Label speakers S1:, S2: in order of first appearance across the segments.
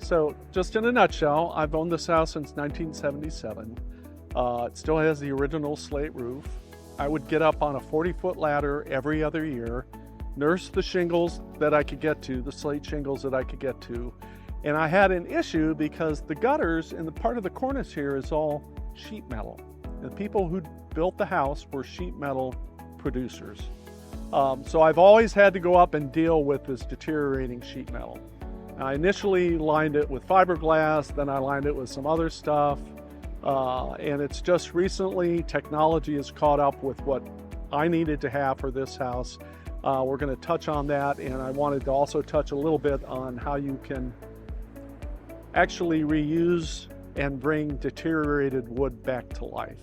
S1: So just in a nutshell, I've owned this house since 1977. It still has the original slate roof. I would get up on a 40-foot ladder every other year, nurse the shingles that I could get to, the slate shingles that I could get to. And I had an issue because the gutters in the part of the cornice here is all sheet metal. The people who built the house were sheet metal producers. So I've always had to go up and deal with this deteriorating sheet metal. I initially lined it with fiberglass, then I lined it with some other stuff. And it's just recently, technology has caught up with what I needed to have for this house. We're going to touch on that, and I wanted to also touch a little bit on how you can actually reuse and bring deteriorated wood back to life.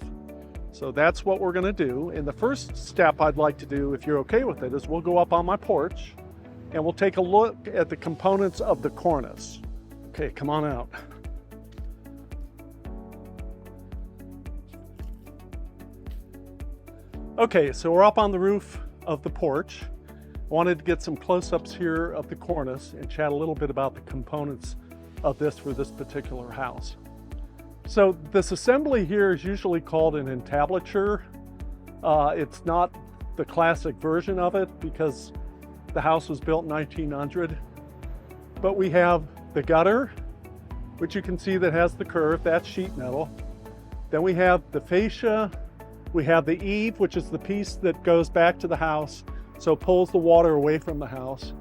S1: So that's what we're going to do. And the first step I'd like to do, if you're okay with it, is we'll go up on my porch and we'll take a look at the components of the cornice. Okay, come on out. Okay, so we're up on the roof of the porch. I wanted to get some close-ups here of the cornice and chat a little bit about the components of this for this particular house. So this assembly here is usually called an entablature. It's not the classic version of it because the house was built in 1900. But we have the gutter, which you can see that has the curve, that's sheet metal. Then we have the fascia. We have the eave, which is the piece that goes back to the house, so pulls the water away from the house.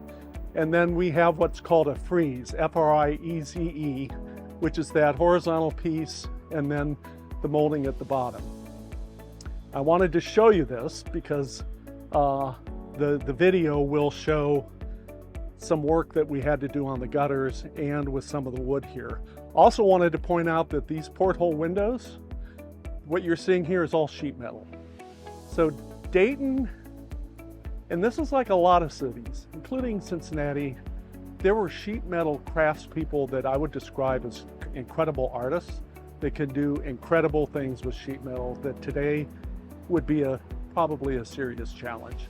S1: And then we have what's called a frieze, F-R-I-E-Z-E, which is that horizontal piece, and then the molding at the bottom. I wanted to show you this because the video will show some work that we had to do on the gutters and with some of the wood here. Also wanted to point out that these porthole windows, what you're seeing here is all sheet metal. So Dayton, and this is like a lot of cities, including Cincinnati, there were sheet metal craftspeople that I would describe as incredible artists that could do incredible things with sheet metal that today would be probably a serious challenge.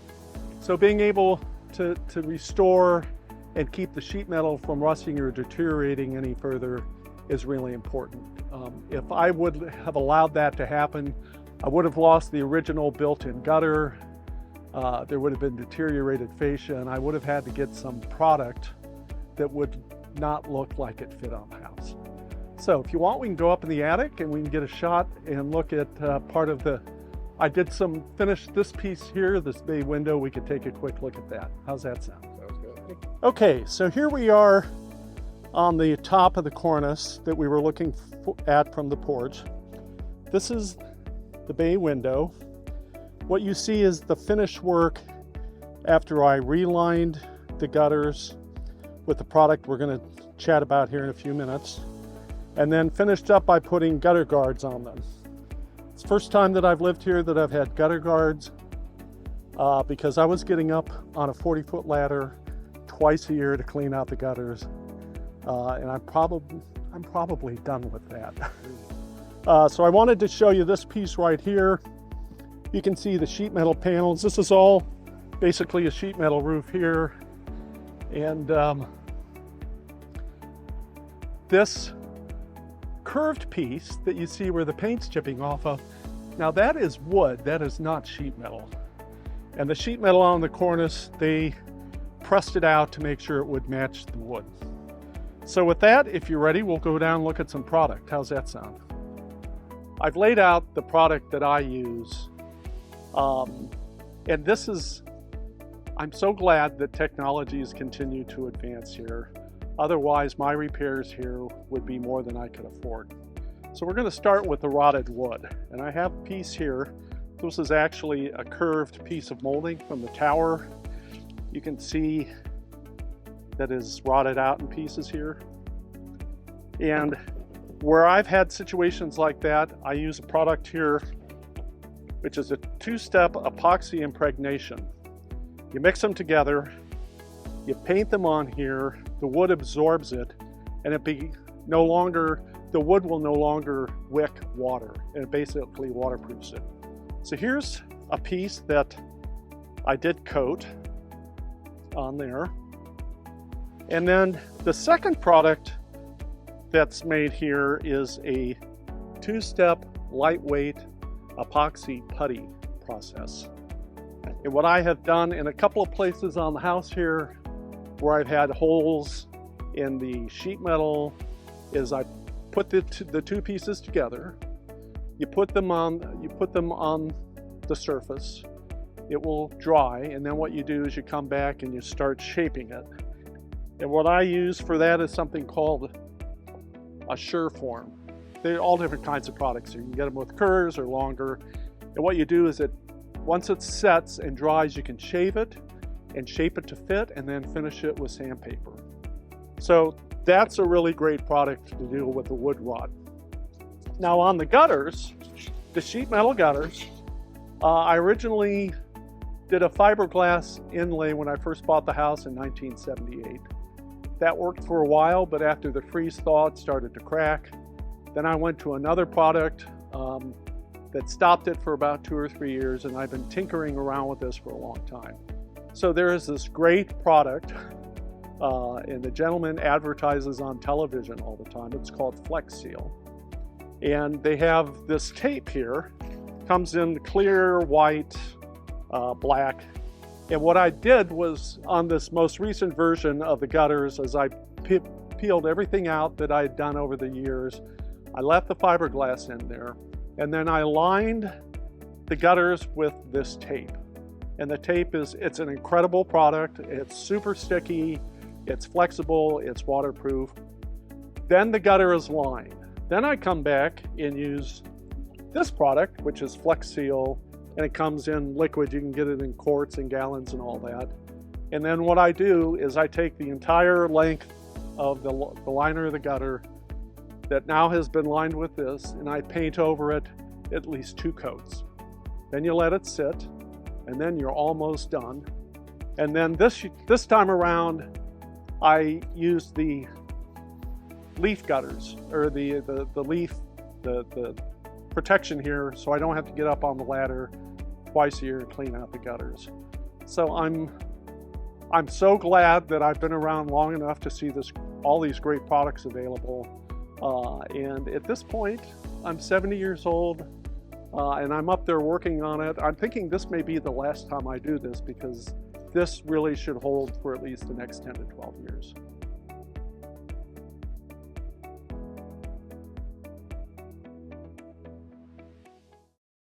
S1: So being able to restore and keep the sheet metal from rusting or deteriorating any further is really important. If I would have allowed that to happen, I would have lost the original built-in gutter. There would have been deteriorated fascia, and I would have had to get some product that would not look like it fit on the house. So if you want, we can go up in the attic and we can get a shot and look at part of I did finish this piece here, this bay window. We could take a quick look at that. How's that sound?
S2: Sounds good.
S1: Okay, so here we are on the top of the cornice that we were looking at from the porch. This is the bay window. What you see is the finished work after I relined the gutters with the product we're going to chat about here in a few minutes, and then finished up by putting gutter guards on them. It's the first time that I've lived here that I've had gutter guards because I was getting up on a 40-foot ladder twice a year to clean out the gutters, and I'm probably done with that. So I wanted to show you this piece right here. You can see the sheet metal panels. This is all basically a sheet metal roof here. And this curved piece that you see where the paint's chipping off of, now that is wood, that is not sheet metal. And the sheet metal on the cornice, they pressed it out to make sure it would match the wood. So with that, if you're ready, we'll go down and look at some product. How's that sound? I've laid out the product that I use. And this is, I'm so glad that technology has continued to advance here. Otherwise, my repairs here would be more than I could afford. So we're going to start with the rotted wood. And I have a piece here. This is actually a curved piece of molding from the tower. You can see that is rotted out in pieces here. And where I've had situations like that, I use a product here, which is a two-step epoxy impregnation. You mix them together, you paint them on here, the wood absorbs it, and the wood will no longer wick water, and it basically waterproofs it. So here's a piece that I did coat on there. And then the second product that's made here is a two-step lightweight epoxy putty process. And what I have done in a couple of places on the house here where I've had holes in the sheet metal is I put the two pieces together. You put them on the surface. It will dry, and then what you do is you come back and you start shaping it. And what I use for that is something called a Sureform. They're all different kinds of products. You can get them with curves or longer. And what you do is once it sets and dries, you can shave it and shape it to fit, and then finish it with sandpaper. So that's a really great product to deal with the wood rot. Now on the gutters, the sheet metal gutters, I originally did a fiberglass inlay when I first bought the house in 1978. That worked for a while, but after the freeze thaw, it started to crack. Then I went to another product that stopped it for about 2 or 3 years, and I've been tinkering around with this for a long time. So there is this great product, and the gentleman advertises on television all the time. It's called Flex Seal. And they have this tape here, comes in clear, white, black. And what I did was, on this most recent version of the gutters, as I peeled everything out that I had done over the years, I left the fiberglass in there, and then I lined the gutters with this tape. And the tape it's an incredible product. It's super sticky, it's flexible, it's waterproof. Then the gutter is lined. Then I come back and use this product, which is Flex Seal, and it comes in liquid. You can get it in quarts and gallons and all that. And then what I do is I take the entire length of the liner of the gutter that now has been lined with this, and I paint over it at least 2 coats. Then you let it sit, and then you're almost done. And then this time around, I used the leaf gutters, or the protection here, so I don't have to get up on the ladder twice a year to clean out the gutters. So I'm so glad that I've been around long enough to see all these great products available. And at this point, I'm 70 years old, and I'm up there working on it. I'm thinking this may be the last time I do this, because this really should hold for at least the next 10 to 12 years.